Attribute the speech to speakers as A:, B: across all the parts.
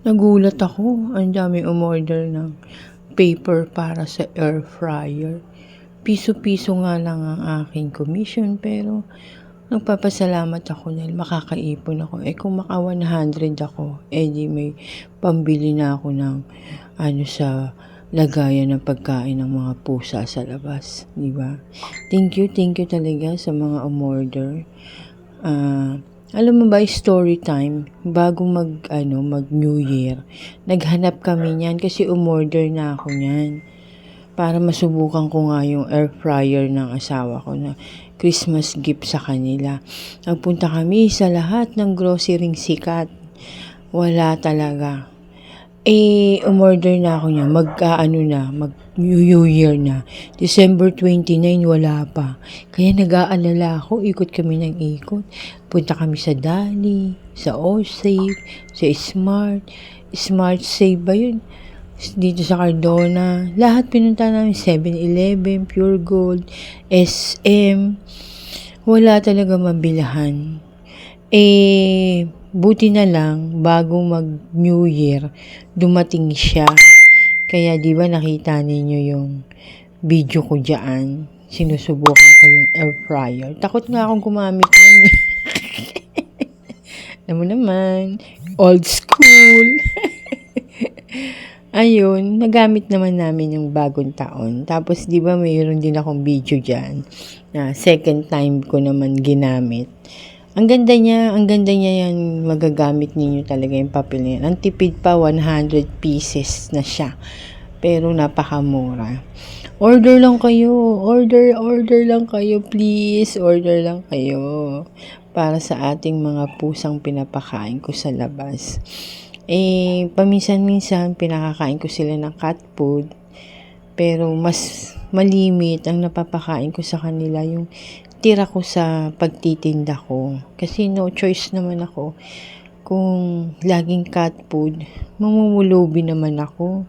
A: Nagulat ako, ang dami umorder ng paper para sa air fryer. Piso-piso nga lang ang aking commission pero nagpapasalamat ako dahil makakaipon ako. Kung maka 100 ako, di may pambili na ako ng sa lagayan ng pagkain ng mga pusa sa labas, di ba? Thank you talaga sa mga umorder. Alam mo ba, story time, bago mag New Year, naghanap kami niyan kasi umorder na ako niyan. Para masubukan ko nga yung air fryer ng asawa ko na Christmas gift sa kanila. Nagpunta kami sa lahat ng grocerying sikat. Wala talaga. Umorder na ako niya. Mag-New Year na. December 29, wala pa. Kaya nag-aalala ako. Ikot kami ng ikot. Punta kami sa Dali, sa Allsafe, sa Smart Save ba yun? Dito sa Cardona. Lahat pinunta namin. 7-Eleven, Pure Gold, SM. Wala talaga mabilahan. Buti na lang, bago mag-New Year, dumating siya. Kaya di ba nakita ninyo yung video ko dyan? Sinusubukan ko yung air fryer. Takot nga akong gumamit nun eh. Alam mo naman, old school. Ayun, nagamit naman namin yung bagong taon. Tapos di ba mayroon din akong video dyan na second time ko naman ginamit. Ang ganda niya yan, magagamit ninyo talaga yung papel niya. Ang tipid pa, 100 pieces na siya. Pero napakamura. Order lang kayo, order lang kayo, please. Order lang kayo. Para sa ating mga pusang pinapakain ko sa labas. Paminsan-minsan, pinakakain ko sila ng cat food. Pero mas malimit ang napapakain ko sa kanila yung tira ko sa pagtitinda ko. Kasi no choice naman ako. Kung laging cat food, mamumulubi naman ako.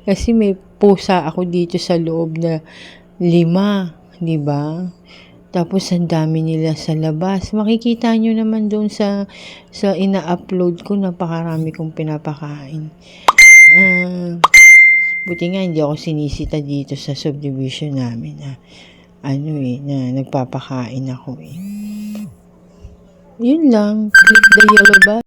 A: Kasi may pusa ako dito sa loob na 5, di ba? Tapos ang dami nila sa labas. Makikita nyo naman doon sa ina-upload ko, napakarami kong pinapakain. Buti nga hindi ako sinisita dito sa subdivision namin na nagpapakain ako. Yun lang. Click the yellow button.